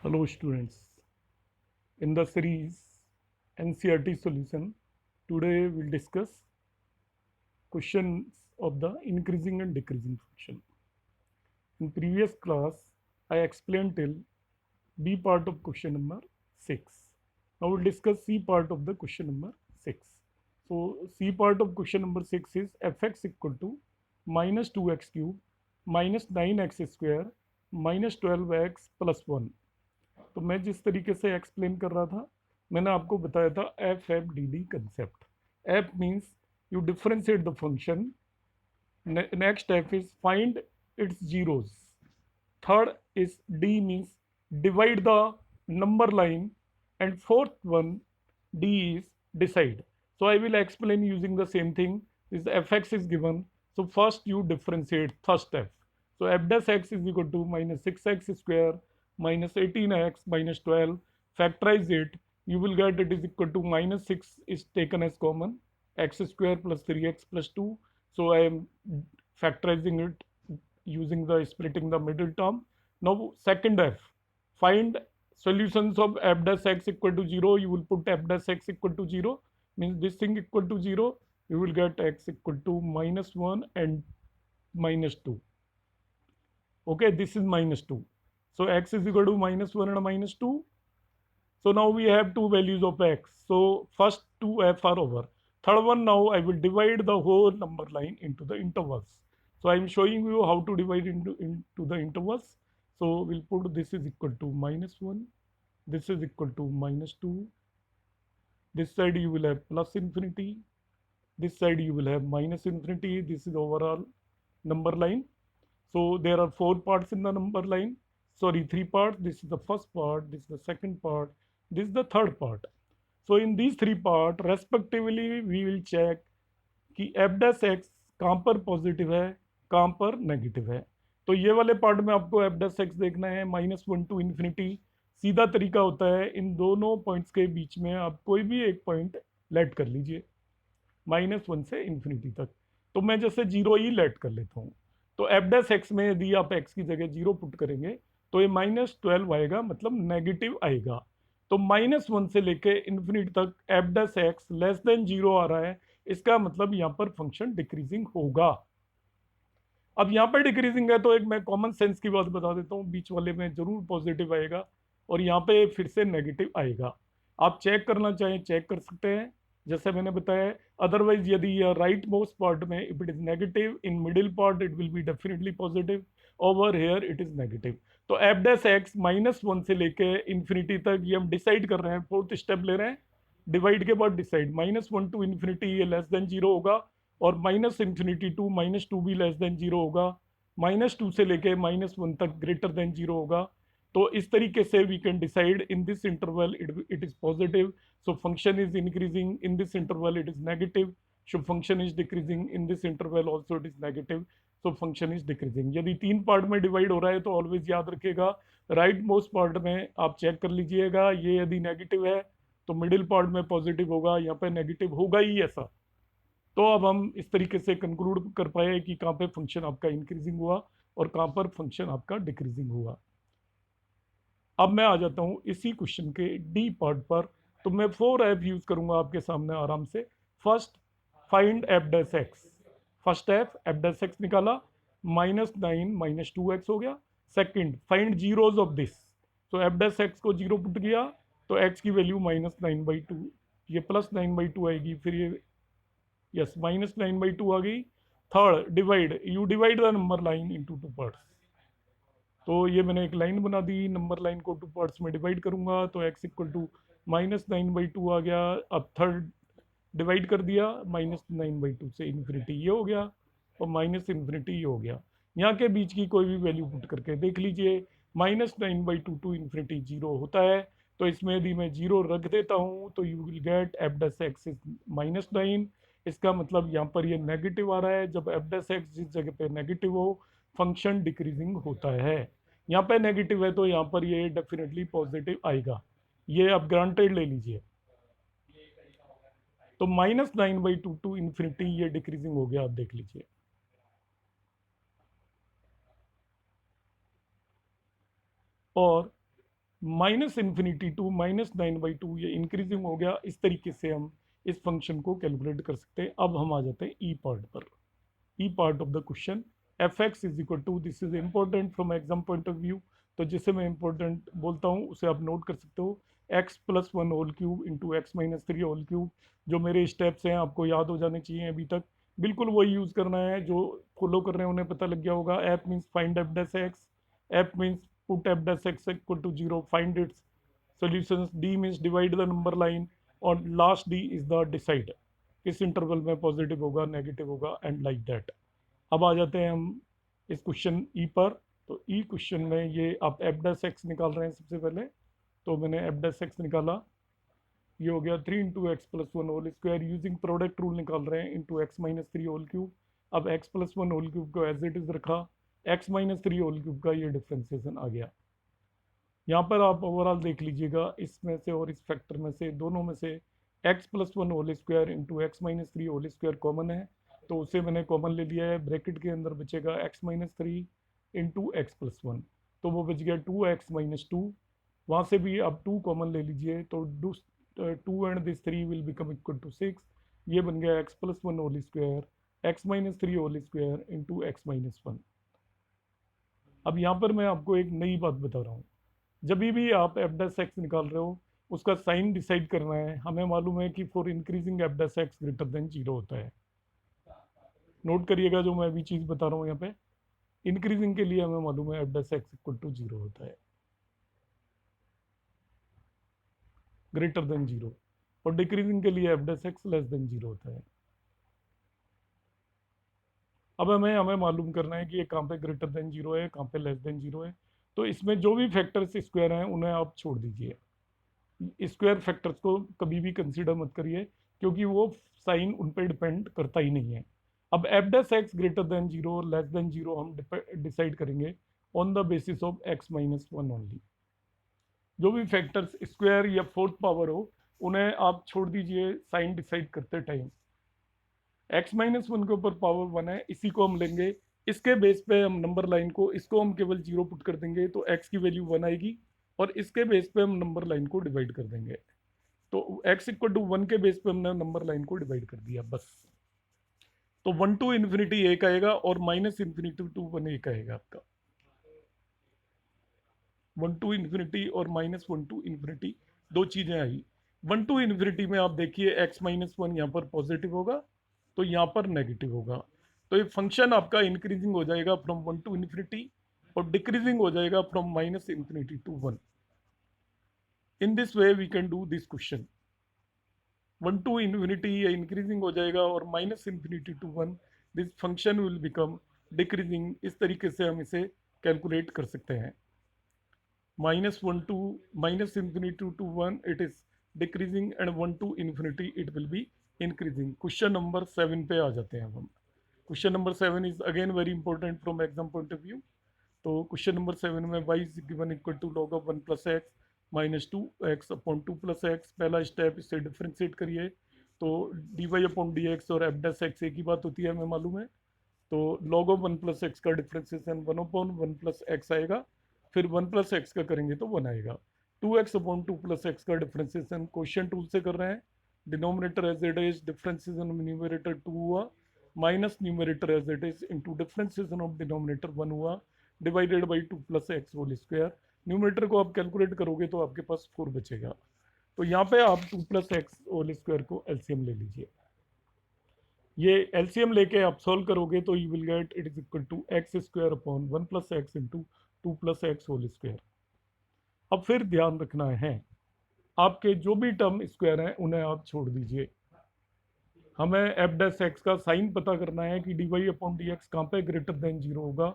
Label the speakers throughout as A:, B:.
A: Hello students, in the series NCERT solution, today we'll discuss questions of the increasing and decreasing function. In previous class, I explained till B part of question number 6. Now we'll discuss C part of the question number 6. So C part of question number 6 is fx equal to minus 2x cube minus 9x square minus 12x plus 1. तो मैं जिस तरीके से explain कर रहा था, मैंने आपको बताया था F F D D concept. F means you differentiate the function. Next F is find its zeros. Third is D means divide the number line. And fourth one D is decide. So I will explain using the same thing. This fx is given. So first you differentiate first f. So f dash x is equal to minus 6x square minus 18x minus 12. Factorize it. You will get it is equal to minus 6 is taken as common. X square plus 3x plus 2. So I am factorizing it using the splitting the middle term. Now second f. Find solutions of f dash x equal to 0. You will put f dash x equal to 0. Means this thing equal to 0, you will get x equal to minus 1 and minus 2. Okay, this is minus 2. So x is equal to minus 1 and minus 2. So now we have two values of x. So first two f are over. Third one, now I will divide the whole number line into the intervals. So I am showing you how to divide into the intervals. So we'll put this is equal to minus 1. This is equal to minus 2. This side you will have plus infinity. This side you will have minus infinity. This is overall number line. So there are 4 parts in the number line. Sorry, 3 parts. This is the first part. This is the second part. This is the third part. So in these 3 parts, respectively, we will check कि f dash x कहाँ पर positive है, कहाँ पर negative है. तो ये वाले पार्ट में आपको f dash x देखना है -1 टू इन्फिनिटी. सीधा तरीका होता है इन दोनों पॉइंट्स के बीच में आप कोई भी एक पॉइंट लेट कर लीजिए -1 से इन्फिनिटी तक. तो मैं जैसे 0 ही लेट कर लेता हूँ. तो f dash x में यदि आप x की जगह 0 पुट करेंगे तो ये -12 आएगा, मतलब नेगेटिव आएगा. तो -1 से लेके इन्फिनिटी तक f dash x less than 0 आ रहा है. इसका मतलब यहाँ पर फंक्शन डिक्रीजिंग होगा. अब यहाँ पर डिक्रीजिंग है तो एक मैं कॉमन सेंस की बात बता देता हूँ, बीच वाले में जरूर पॉजिटिव आएगा और यहाँ पे फिर से नेगेटिव आएगा. आप चेक करना चाहें चेक कर सकते हैं जैसे मैंने बताया. अदरवाइज यदि यह राइट मोस्ट पार्ट में if it is negative, in middle part it will be definitely positive, over here it is negative. तो एफ डैश एक्स -1 से लेके इन्फिनिटी तक ये हम डिसाइड कर रहे हैं, फोर्थ स्टेप ले रहे हैं. डिवाइड के बाद डिसाइड. -1 टू इन्फिनिटी ये लेस देन 0 होगा और -इन्फिनिटी टू -2 भी लेस देन 0 होगा. -2 से लेके -1 तक ग्रेटर देन 0 होगा. तो इस तरीके से we can decide in this interval it is positive, so function is increasing. In this interval it is negative, so function is decreasing. In this interval also it is negative, so function is decreasing. यदि 3 part में divide हो रहा है तो always याद रखिएगा right most part में आप चेक कर लीजिएगा. ये यदि नेगेटिव है तो मिडिल पार्ट में पॉजिटिव होगा, यहाँ पे नेगेटिव होगा ही ऐसा. तो अब हम इस तरीके से कंक्लूड कर पाए कि कहाँ पे फंक्शन आपका इंक्रीजिंग हुआ और कहाँ पर फंक्शन आपका डिक्रीजिंग हुआ. अब मैं आ जाता हूँ इसी क्वेश्चन के डी पार्ट पर. तो मैं 4f यूज करूंगा आपके सामने आराम से. First find f dash x. First f dash x निकाला, -9 -2x हो गया. Second find zeros of this. तो f डैश x को 0 पुट किया तो x की वैल्यू -9/2, ये +9/2 आएगी. फिर ये यस -9/2 आ गई. Third divide, you divide the number line into 2 parts. तो ये मैंने एक लाइन बना दी, नंबर लाइन को 2 पार्ट्स में डिवाइड करूंगा तो x इक्वल टू -9/2 आ गया. अब थर्ड डिवाइड कर दिया, -9/2 से इन्फिनिटी ये हो गया और माइनस इन्फिनिटी ये हो गया. यहाँ के बीच की कोई भी वैल्यू पुट करके देख लीजिए. -9/2 टू इन्फिनिटी 0 होता है. तो इसमें यदि मैं 0 रख देता हूँ तो you will gate f dash x is -9. इसका मतलब यहाँ पर ये नेगेटिव आ रहा है. जब f डैश x जिस जगह पे नेगेटिव हो फंक्शन डिक्रीजिंग होता है. यहाँ पे नेगेटिव है तो यहाँ पर ये डेफिनेटली पॉजिटिव आएगा. ये आप ग्रांटेड ले लीजिए. तो -9/2 टू इन्फिनिटी ये डिक्रीजिंग हो गया, आप देख लीजिए. और माइनस इन्फिनिटी टू -9/2 ये इंक्रीजिंग हो गया। इस तरीके से हम इस फंक्शन को कैलकुलेट कर सकते हैं। अब हम आ जाते हैं ई पार्ट पर। E part of the question, f x is equal to, this is important from exam point of view, तो जिसे मैं इंपॉर्टेंट बोलता हूँ उसे आप नोट कर सकते हो। x+1 whole cube into x-3 whole cube. जो मेरे स्टेप्स हैं आपको याद हो जाने चाहिए अभी तक, बिल्कुल वही यूज़ करना है। जो फॉलो कर रहे हैं उन्हें पता लग गया होगा। F means find f dash x, F means put f dash x equal to 0, find its solutions, D means divide the number line, और last D is the decide, किस इंटरवल में पॉजिटिव होगा नेगेटिव होगा, and like that. अब आ जाते हैं हम इस क्वेश्चन ई पर। तो ई क्वेश्चन में ये आप एफ डैश एक्स निकाल रहे हैं सबसे पहले, तो मैंने एफ डैश एक्स निकाला, ये हो गया 3 × x+1 whole square, using product rule निकाल रहे हैं, इंटू x-3 होल क्यूब। अब x+1 होल क्यूब को एज इट इज रखा, x-3 होल क्यूब का ये डिफ्रेंसिएशन आ गया। यहाँ पर आप ओवरऑल देख लीजिएगा, इसमें से और इस फैक्टर में से, दोनों में से x+1 whole square into x-3 whole square common है, तो उसे मैंने कॉमन ले लिया है। ब्रैकेट के अंदर बचेगा x-3 इंटू x+1, तो वो बच गया 2x-2। वहाँ से भी आप 2 कॉमन ले लीजिए, तो 2 and this 3 will become equal to 6। ये बन गया x+1 whole square x-3 whole square into x-1। अब यहाँ पर मैं आपको एक नई बात बता रहा हूँ। जब भी आप एफ डैश एक्स निकाल रहे हो, उसका साइन डिसाइड करना है। हमें मालूम है कि for increasing F dash x greater than 0 होता है। नोट करिएगा जो मैं अभी चीज़ बता रहा हूँ यहाँ पे, इंक्रीजिंग के लिए हमें मालूम है f dash x equal to 0 होता है, ग्रेटर देन 0, और डिक्रीजिंग के लिए F dash x less than 0 होता है। अब हमें मालूम करना है कि ये कहाँ पे ग्रेटर देन 0 है, कहाँ पे लेस देन 0 है। तो इसमें जो भी फैक्टर्स स्क्वायर हैं उन्हें आप छोड़ दीजिए। स्क्वायर फैक्टर्स को कभी भी कंसीडर मत करिए, क्योंकि वो साइन उन पर डिपेंड करता ही नहीं है। अब F dash x greater than 0 less than 0 हम डिसाइड करेंगे on the basis of x-1 only. जो भी फैक्टर्स स्क्वायर या फोर्थ पावर हो उन्हें आप छोड़ दीजिए साइन डिसाइड करते टाइम। x-1 के ऊपर पावर 1 है, इसी को हम लेंगे, इसके बेस पे हम नंबर लाइन को, इसको हम केवल 0 पुट कर देंगे तो x की वैल्यू 1 आएगी, और इसके बेस पे हम नंबर लाइन को डिवाइड कर देंगे। तो x=1 के बेस पे हमने नंबर लाइन को डिवाइड कर दिया बस। तो 1 to इन्फिनिटी 1 आएगा, और -इन्फिनिटी टू 1 1 आएगा आपका। 1 to इन्फिनिटी और -1 to इन्फिनिटी दो चीजें आई। 1 to इन्फिनिटी में आप देखिए x-1 यहाँ पर पॉजिटिव होगा, तो यहाँ पर नेगेटिव होगा। तो ये फंक्शन आपका इंक्रीजिंग हो जाएगा फ्रॉम 1 to इन्फिनिटी, और डिक्रीजिंग हो जाएगा from -infinity to 1। In this way we can do this question. 1 to infinity या इंक्रीजिंग हो जाएगा, और -infinity to 1 this function will become decreasing. इस तरीके से हम इसे कैलकुलेट कर सकते हैं। -1 to -infinity to 1 it is decreasing, and 1 to infinity it will be increasing. Question number 7 पे आ जाते हैं हम। Question number 7 is again very important from exam point of view. तो क्वेश्चन नंबर 7 में y is given equal to log of 1 + x -2x upon 2 + x। पहला step, इसे differentiate करिए, तो dy/dx और f डैश x एक ही बात होती है, हमें मालूम है। तो log ऑफ 1 + x का डिफ्रेंशिएशन 1/1 + x आएगा, फिर 1 + x का करेंगे तो 1 आएगा। 2x अपॉन 2 + x का डिफ्रेंशिएशन क्वोशिएंट रूल से कर रहे हैं। Denominator as it is, differentiation of numerator 2 हुआ, minus numerator as it is into differentiation of denominator 1 हुआ, divided by 2 + x whole square. Numerator को आप कैलकुलेट करोगे तो आपके पास 4 बचेगा। तो यहाँ पे आप 2 + x होल स्क्वायर को एलसीएम ले लीजिए। ये एलसीएम लेके आप सॉल्व करोगे तो you will get it is equal to x² upon 1 + x into 2 + x whole square. अब फिर ध्यान रखना है, आपके जो भी टर्म स्क्वायर हैं उन्हें आप छोड़ दीजिए। हमें एफ डैश एक्स का साइन पता करना है कि dy/dx कहाँ पे ग्रेटर देन 0 होगा,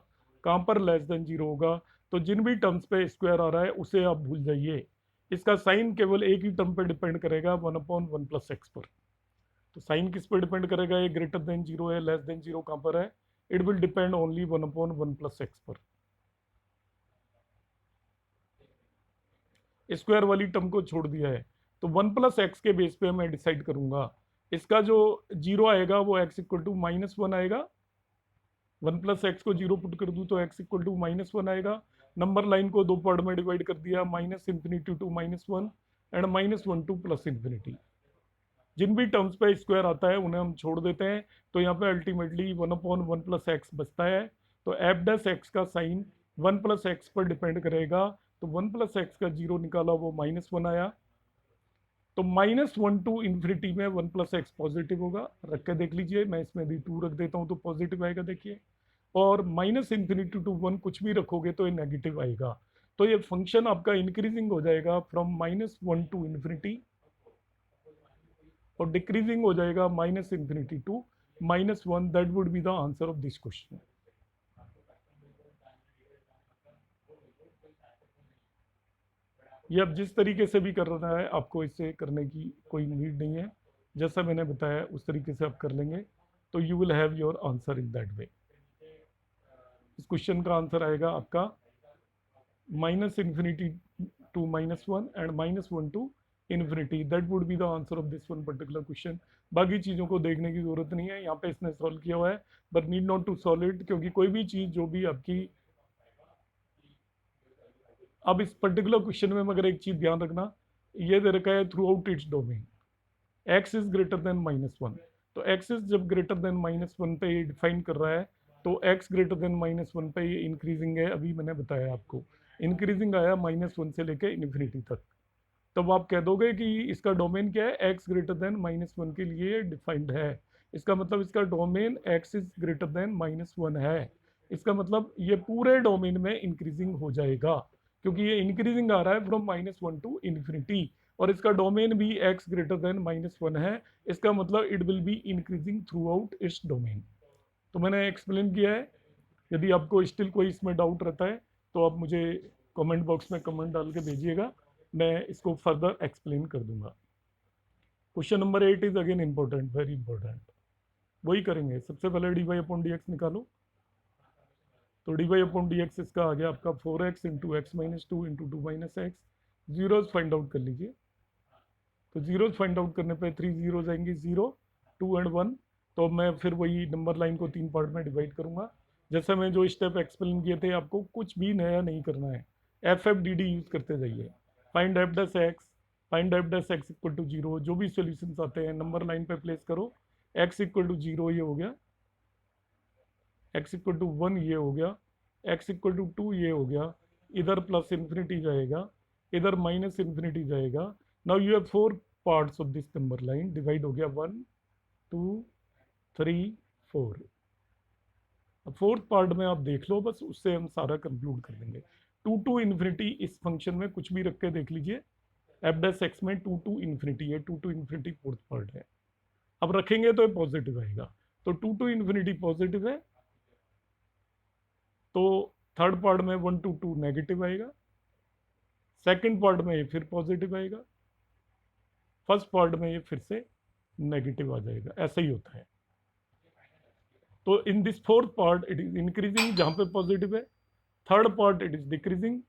A: कहाँ पर लेस देन 0 होगा। तो जिन भी टर्म्स पे स्क्वायर आ रहा है उसे आप भूल जाइए। इसका साइन केवल एक ही टर्म पे डिपेंड करेगा, 1/1 + x पर। तो साइन किस पर डिपेंड करेगा, ये ग्रेटर देन 0 है, लेस देन 0 कहाँ पर है, it will depend only 1/1 + x पर। स्क्वायर वाली टर्म को छोड़ दिया है, तो 1 + x के बेस पे मैं डिसाइड करूंगा। इसका जो 0 आएगा वो x = -1 आएगा। 1 + x को 0 पुट कर दूं तो x = -1 आएगा। नंबर लाइन को दो पार्ट में डिवाइड कर दिया, minus infinity to -1 and -1 to plus infinity. जिन भी टर्म्स पे स्क्वायर आता है उन्हें हम छोड़ देते हैं, तो यहाँ पे अल्टीमेटली 1/1 प्लस एक्स बचता है। तो एफ डैश एक्स का साइन 1 प्लस एक्स पर डिपेंड करेगा, तो 1 प्लस एक्स का जीरो निकाला वो -1 आया। तो -1 टू इन्फिनिटी में 1 प्लस एक्स पॉजिटिव होगा, रख के देख लीजिए, मैं इसमें भी 2 रख देता हूँ तो पॉजिटिव आएगा, देखिए। और माइनस इन्फिनिटी टू 1 कुछ भी रखोगे तो ये नेगेटिव आएगा। तो ये फंक्शन आपका इंक्रीजिंग हो जाएगा फ्रॉम -1 टू इन्फिनिटी, और डिक्रीजिंग हो जाएगा minus infinity to -1। That would be the answer of this question. ये अब जिस तरीके से भी कर रहा है, आपको इससे करने की कोई नीड नहीं है, जैसा मैंने बताया उस तरीके से आप कर लेंगे, तो you will have your answer in that way. इस क्वेश्चन का आंसर आएगा आपका minus infinity to -1 and -1 to infinity. That would be the answer of this one particular question. बाकी चीज़ों को देखने की जरूरत नहीं है, यहाँ पे इसने सॉल्व किया हुआ है, but need not to solve it, क्योंकि कोई भी चीज़ जो भी आपकी, अब इस पर्टिकुलर क्वेश्चन में मगर एक चीज़ ध्यान रखना, ये दे रखा है through out its domain x is greater than -1। तो x इज जब ग्रेटर देन -1 पे ये डिफाइन कर रहा है, तो x ग्रेटर देन -1 पे ये इंक्रीजिंग है, अभी मैंने बताया आपको इंक्रीजिंग आया -1 से लेके इन्फिनिटी तक। तब आप कह दोगे कि इसका डोमेन क्या है, x ग्रेटर देन -1 के लिए डिफाइंड है। इसका मतलब इसका domain x is greater than -1 है। इसका मतलब ये पूरे डोमेन में इंक्रीजिंग हो जाएगा, क्योंकि ये इंक्रीजिंग आ रहा है फ्रॉम -1 टू इन्फिनिटी, और इसका डोमेन भी x ग्रेटर देन -1 है। इसका मतलब it will be increasing through out its domain. तो मैंने एक्सप्लेन किया है। यदि आपको स्टिल कोई इसमें डाउट रहता है तो आप मुझे कमेंट बॉक्स में कमेंट डाल के भेजिएगा, मैं इसको फर्दर एक्सप्लेन कर दूंगा। Question number 8 is again important, very important. वही करेंगे, सबसे पहले dy/dx निकालो। तो dy/dx इसका आ गया आपका 4x into x minus 2 into 2 minus x. Zeros find out कर लीजिए। तो जीरोज फाइंड आउट करने पे 3 जीरोज आएंगे, 0 2 एंड 1। तो मैं फिर वही नंबर लाइन को 3 पार्ट में डिवाइड करूंगा। जैसे मैं जो स्टेप एक्सप्लेन किए थे, आपको कुछ भी नया नहीं करना है, FFDD यूज करते जाइए। Find f dash x, find f dash x equal to 0, जो भी सोल्यूशन आते हैं नंबर लाइन पे प्लेस करो। x इक्वल टू 0 ये हो गया, x इक्वल टू 1 ये हो गया, x इक्वल टू 2 ये हो गया, इधर प्लस इन्फिनिटी जाएगा, इधर माइनस इन्फिनिटी जाएगा। Now you have 4 parts of this number line, divide हो गया 1 2 3 4। अब फोर्थ पार्ट में आप देख लो, बस उससे हम सारा कंक्लूड कर देंगे। 2 टू इन्फिनिटी इस फंक्शन में कुछ भी रख के देख लीजिए, एफ डैश एक्स में 2 टू इन्फिनिटी है, 2 टू इन्फिनिटी फोर्थ पार्ट है। अब रखेंगे तो पॉजिटिव आएगा, तो 2 टू इन्फिनिटी पॉजिटिव है, तो थर्ड पार्ट में 1 टू 2 नेगेटिव आएगा, सेकंड पार्ट में ये फिर पॉजिटिव आएगा, फर्स्ट पार्ट में ये फिर से नेगेटिव आ जाएगा। ऐसा ही होता है। तो in this fourth part it is increasing, जहां पे पॉजिटिव है। Third part it is decreasing,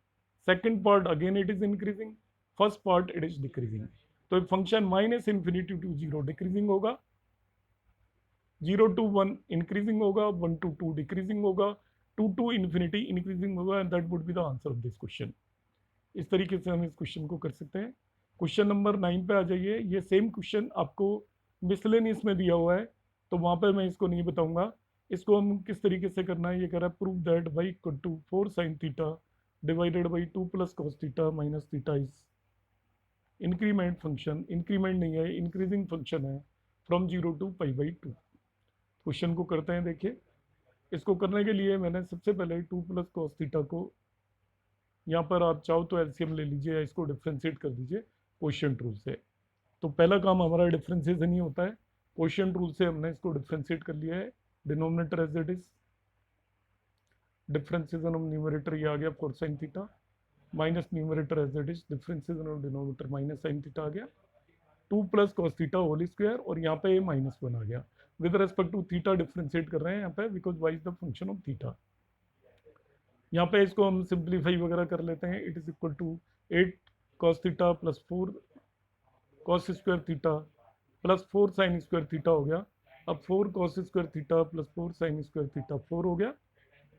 A: second part again it is increasing, first part it is decreasing. तो function minus infinity to 0 decreasing होगा, 0 टू 1 इंक्रीजिंग होगा, 1 to 2 decreasing होगा, 2 to infinity increasing होगा, and that would be the answer of this question. इस तरीके से हम इस क्वेश्चन को कर सकते हैं। क्वेश्चन नंबर 9 पे आ जाइए। ये सेम क्वेश्चन आपको मिसलेनियस में दिया हुआ है, तो वहाँ पे मैं इसको नहीं बताऊंगा। इसको हम किस तरीके से करना है, ये कह रहा है prove that y equal to 4 sin theta divided by 2 plus cos theta minus theta is increment function, increment नहीं है, इंक्रीजिंग फंक्शन है, फ्रॉम 0 टू π/2। क्वेश्चन को करते हैं। देखिए, इसको करने के लिए मैंने सबसे पहले 2 प्लस cos थीटा को, यहाँ पर आप चाहो तो एलसीएम ले लीजिए या इसको डिफ्रेंशिएट कर दीजिए क्वोशिएंट रूल से। तो पहला काम हमारा डिफ्रेंशिएशन ही होता है। क्वोशिएंट रूल से हमने इसको डिफ्रेंशिएट कर लिया है, denominator as it is, differentiation of numerator ये आ गया cos sin theta, minus numerator as it is, differentiation of denominator minus sin theta आ गया, 2 plus cos theta whole square, और यहाँ पे -1 आ गया। With respect to theta differentiate कर रहे हैं यहाँ पे, because y is the function of theta. यहाँ पे इसको हम सिंप्लीफाई वगैरह कर लेते हैं। It is equal to 8 cos theta plus 4 cos square theta plus 4 sin square theta हो गया। अब 4 cos square theta plus 4 sin square theta 4 हो गया।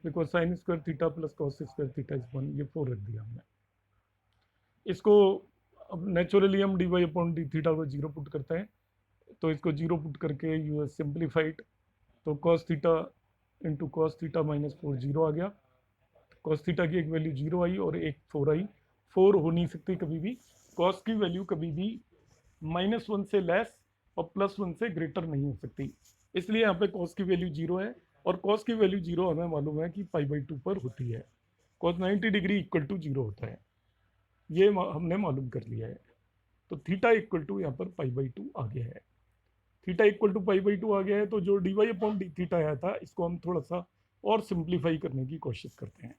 A: Because sine square theta plus cos square theta is 1, ये 4 रख दिया हमने। इसको अब नेचुरली हम d y upon d theta को जीरो पुट करते हैं, तो इसको जीरो पुट करके यू एस सिंप्लीफाइड, तो cos theta into cos theta minus 4 zero आ गया। कॉस थीटा की एक वैल्यू जीरो आई और एक 4 आई। 4 हो नहीं सकती कभी भी, कॉस की वैल्यू कभी भी -1 से लेस और +1 से ग्रेटर नहीं हो सकती, इसलिए यहाँ पे कॉस की वैल्यू जीरो है। और कॉस की वैल्यू जीरो हमें मालूम है कि π/2 पर होती है। Cos 90 degree equal to zero होता है, ये हमने मालूम कर लिया है। तो थीटा इक्वल टू यहाँ पर π/2 आ गया है। थीटा इक्वल टू π/2 आ गया है, तो जो d y upon d theta आया था इसको हम थोड़ा सा और सिंप्लीफाई करने की कोशिश करते हैं।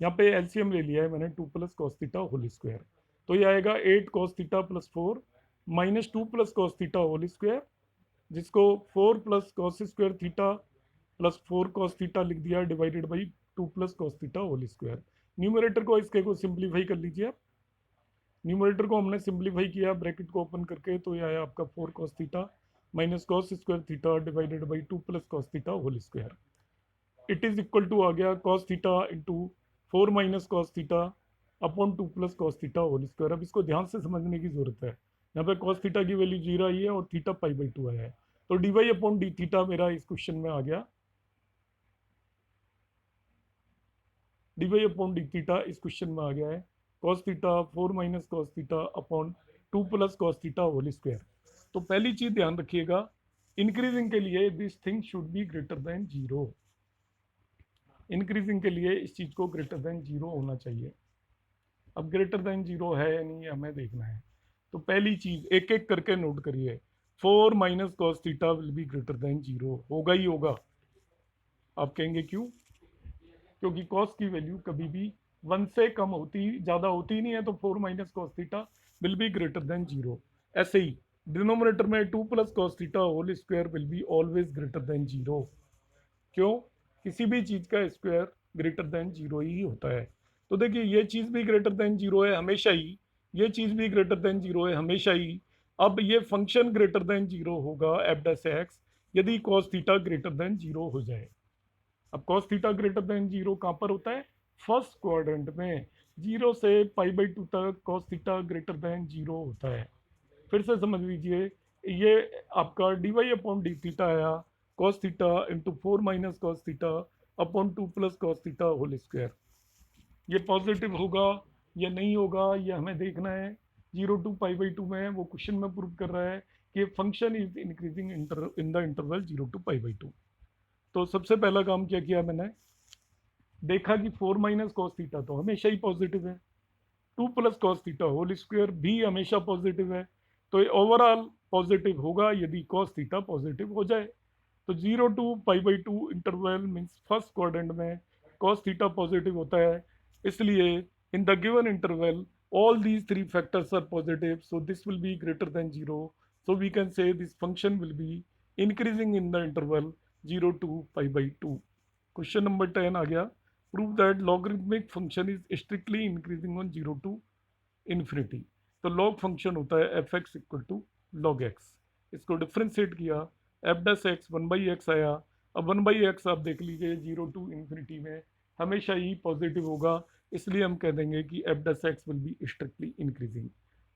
A: यहाँ पे एलसीएम ले लिया है मैंने 2 plus cos theta whole square, तो ये आएगा 8 cos theta plus 4 minus 2 plus cos theta whole square, जिसको 4 plus cos square theta plus 4 cos theta लिख दिया divided by 2 plus cos theta whole square. Numerator को इसके को सिंप्लीफाई कर लीजिए आप। न्यूमरेटर को हमने सिंप्लीफाई किया ब्रैकेट को ओपन करके, तो ये आया आपका 4 cos theta minus cos square theta divided by 2 plus cos theta whole square. It is equal to आ गया cos theta into 4 minus cos theta upon 2 plus cos theta whole square. अब इसको ध्यान से समझने की जरूरत है। यहाँ पे कॉस थीटा की वैल्यू जीरो आई है और थीटा π/2 आया है, तो d y upon d theta मेरा इस क्वेश्चन में आ गया, d y upon d theta इस क्वेश्चन में आ गया है cos theta 4 minus cos theta upon 2 plus cos theta whole square. तो पहली चीज ध्यान रखिएगा, इंक्रीजिंग के लिए this thing should be greater than zero. Increasing के लिए इस चीज को ग्रेटर देन जीरो होना चाहिए। अब ग्रेटर देन जीरो है या नहीं हमें देखना है, तो पहली चीज एक एक करके नोट करिए, 4 minus cos theta will be greater than zero, होगा ही होगा। आप कहेंगे क्यों? क्योंकि कॉस की वैल्यू कभी भी 1 से कम होती ज़्यादा होती नहीं है, तो 4 minus cos theta will be greater than zero. ऐसे ही डिनोमिनेटर में 2 plus cos theta whole square will be always greater than zero. क्यों? किसी भी चीज़ का स्क्वायर ग्रेटर देन जीरो ही होता है। तो देखिए ये चीज़ भी ग्रेटर देन जीरो है हमेशा ही, ये चीज़ भी ग्रेटर देन जीरो है हमेशा ही। अब ये फंक्शन ग्रेटर देन जीरो होगा एफ डैश एक्स यदि cos theta greater than zero हो जाए। अब cos theta greater than zero कहाँ पर होता है? फर्स्ट क्वाड्रेंट में, जीरो से π/2 तक cos theta greater than zero होता है। फिर से समझ लीजिए, ये आपका d y upon d theta आया cos theta into 4 minus cos theta upon 2 plus cos theta whole square. ये पॉजिटिव होगा या नहीं होगा ये हमें देखना है। 0 टू π/2 में वो क्वेश्चन में प्रूव कर रहा है कि function is increasing in the interval 0 to π/2। तो सबसे पहला काम क्या किया मैंने, देखा कि 4 माइनस कॉस थीटा तो हमेशा ही पॉजिटिव है, 2 plus cos theta whole square भी हमेशा पॉजिटिव है, तो ये ओवरऑल पॉजिटिव होगा यदि कॉस थीटा पॉजिटिव हो जाए। तो 0 to π/2 interval means first quadrant में कॉस थीटा पॉजिटिव होता है, इसलिए in the given interval all these three factors are positive, so this will be greater than 0, so we can say this function will be increasing in the interval 0 to π/2। Question number 10 आ गया, prove that logarithmic function is strictly increasing on 0 to infinity. तो log function होता है f x equal to log x, इसको differentiate किया f dash x 1/x आया। अब 1/x आप देख लीजिए 0 टू इन्फिनिटी में हमेशा ही पॉजिटिव होगा, इसलिए हम कह देंगे कि F dash x will be strictly increasing.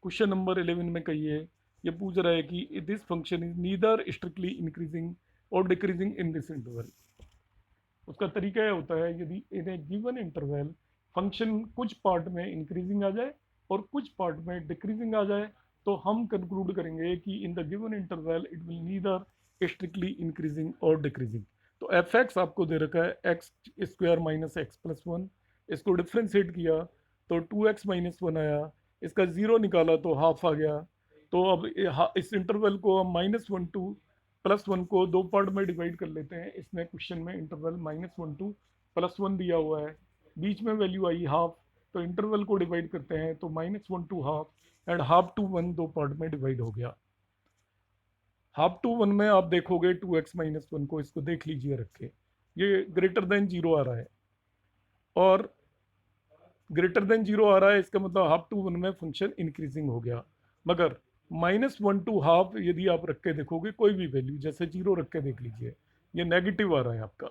A: Question number 11 में कहिए, ये पूछ रहा है कि this function is neither strictly increasing और डिक्रीजिंग इन दिस इंटरवल। उसका तरीका यह होता है यदि इन ए गिवन इंटरवल फंक्शन कुछ पार्ट में इंक्रीजिंग आ जाए और कुछ पार्ट में डिक्रीजिंग आ जाए, तो हम कंक्लूड करेंगे कि इन the given interval it will neither strictly increasing और डिक्रीजिंग। तो एफ एक्स आपको दे रखा है x square minus x plus one, इसको डिफ्रेंशिएट किया तो 2x माइनस वन आया, इसका ज़ीरो निकाला तो हाफ आ गया। तो अब इस इंटरवल को हम -1 टू +1 को दो पार्ट में डिवाइड कर लेते हैं। इसमें क्वेश्चन में इंटरवल -1 टू +1 दिया हुआ है, बीच में वैल्यू आई हाफ, तो इंटरवल को डिवाइड करते हैं तो -1 to half and half to 1 दो पार्ट में डिवाइड हो गया। हाफ टू 1 में आप देखोगे 2x माइनस 1 को, इसको देख लीजिए रख के, ये ग्रेटर देन जीरो आ रहा है और ग्रेटर देन जीरो आ रहा है, इसका मतलब हाफ टू 1 में फंक्शन इंक्रीजिंग हो गया। मगर -1 टू हाफ यदि आप रख के देखोगे कोई भी वैल्यू, जैसे जीरो रख के देख लीजिए, ये नेगेटिव आ रहा है आपका।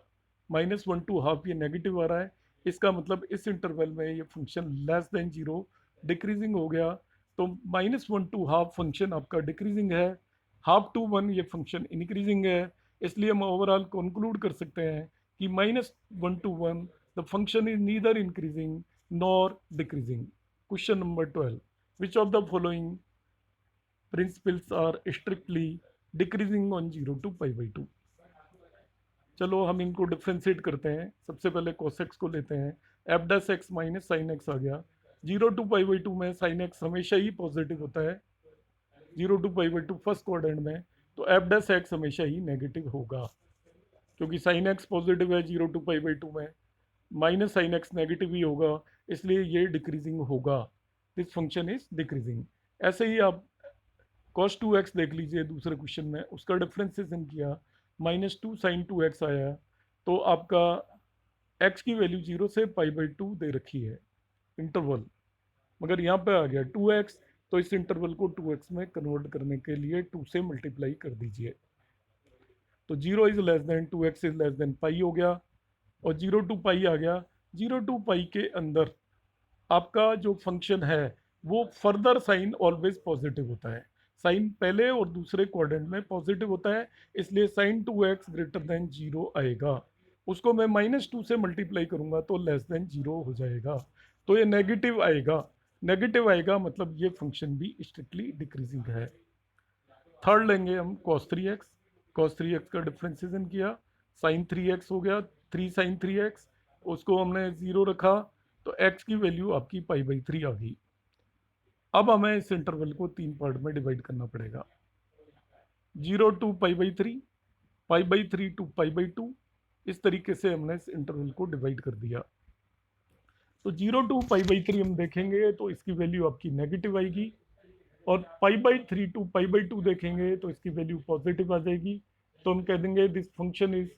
A: -1 to ½ ये नेगेटिव आ रहा है, इसका मतलब इस इंटरवल में ये फंक्शन लेस देन 0 डिक्रीजिंग हो गया। तो -1 to ½ फंक्शन आपका डिक्रीजिंग है, 1/2 to 1 ये फंक्शन इंक्रीजिंग है। इसलिए हम ओवरऑल कंक्लूड कर सकते हैं कि -1 to 1 the function is neither increasing nor decreasing. Question number 12, which of the following principals are strictly decreasing on 0 to π/2। चलो हम इनको डिफ्रेंशिएट करते हैं। सबसे पहले cos x को लेते हैं, f dash x minus sine x आ गया। 0 to π/2 में साइन एक्स हमेशा ही पॉजिटिव होता है, 0 to π/2 फर्स्ट क्वाड्रेंट में, तो एफ डैश एक्स हमेशा ही नेगेटिव होगा क्योंकि साइन एक्स पॉजिटिव है 0 to π/2 में, माइनस साइन एक्स नेगेटिव ही होगा, इसलिए ये डिक्रीजिंग होगा। This function is decreasing. ऐसे ही आप cos 2x देख लीजिए दूसरे क्वेश्चन में, उसका डिफ्रेंसिएशन किया, -2 sin 2x आया, तो आपका x की वैल्यू 0 से π/2 दे रखी है इंटरवल, मगर यहाँ पे आ गया 2x, तो इस इंटरवल को 2x में कन्वर्ट करने के लिए 2 से मल्टीप्लाई कर दीजिए। तो 0 is less than 2x is less than pi हो गया, और 0 to π आ गया। 0 to π के अंदर आपका जो फंक्शन है वो फर्दर साइन ऑलवेज पॉजिटिव होता है, साइन पहले और दूसरे क्वाड्रेंट में पॉजिटिव होता है, इसलिए साइन 2x ग्रेटर देन 0 आएगा। उसको मैं -2 से मल्टीप्लाई करूंगा तो लेस देन 0 हो जाएगा, तो ये नेगेटिव आएगा। नेगेटिव आएगा मतलब ये फंक्शन भी स्ट्रिक्टली डिक्रीजिंग है। थर्ड लेंगे हम cos 3x। cos 3x का डिफ्रेंसिएशन किया, sin 3x हो गया, 3 sin 3x, उसको हमने 0 रखा, तो x की वैल्यू आपकी π/3 आ गई। अब हमें इस इंटरवल को 3 पार्ट में डिवाइड करना पड़ेगा, 0 to π/3, π/3 to π/2, इस तरीके से हमने इस इंटरवल को डिवाइड कर दिया। तो 0 to π/3 हम देखेंगे तो इसकी वैल्यू आपकी नेगेटिव आएगी, और π/3 to π/2 देखेंगे तो इसकी वैल्यू पॉजिटिव आ जाएगी। तो हम कह देंगे this function is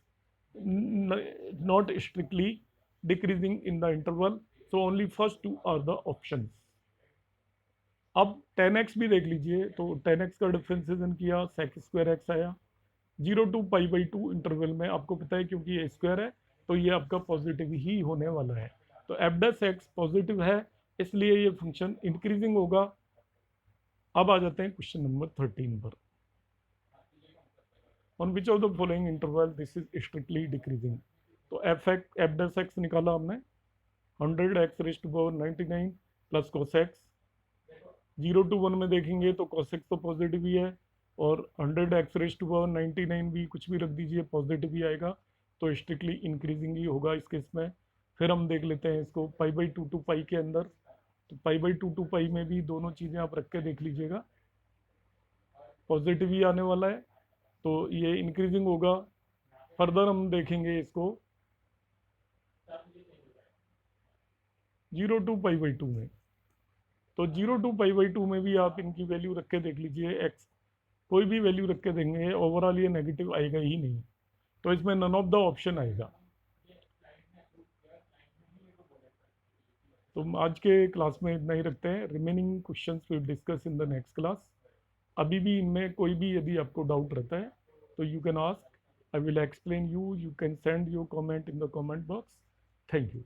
A: not strictly decreasing in the interval, so only first two are the options. अब tan x भी देख लीजिए, तो tan x का डिफ्रेंसिएशन किया, sec² x आया। 0 to π/2 इंटरवल में आपको पता है क्योंकि ये स्क्वायर है तो ये आपका पॉजिटिव ही होने वाला है, तो एफ डैश एक्स पॉजिटिव है, इसलिए ये फंक्शन इंक्रीजिंग होगा। अब आ जाते हैं क्वेश्चन नंबर 13 पर, on which of the following interval this is strictly decreasing. तो एफ डैश एक्स निकाला हमने, 100x⁻99 plus cos x। 0 to 1 में देखेंगे तो cos x तो पॉजिटिव ही है, और 100x⁻99 भी कुछ भी रख दीजिए पॉजिटिव ही आएगा, तो स्ट्रिक्टली इंक्रीजिंग ही होगा इस केस में। फिर हम देख लेते हैं इसको π/2 to π के अंदर, तो π/2 to π में भी दोनों चीज़ें आप रख के देख लीजिएगा, पॉजिटिव ही आने वाला है, तो ये इंक्रीजिंग होगा। फर्दर हम देखेंगे इसको 0 to π/2 में, तो 0 to π/2 में भी आप इनकी वैल्यू रख के देख लीजिए, एक्स कोई भी वैल्यू रख के देंगे ओवरऑल ये नेगेटिव आएगा ही नहीं, तो इसमें नन ऑफ द ऑप्शन आएगा। तो आज के क्लास में इतना ही रखते हैं, remaining questions will discuss in the next class. अभी भी इनमें कोई भी यदि आपको डाउट रहता है तो you can ask, I will explain you can send your comment in the comment box. Thank you.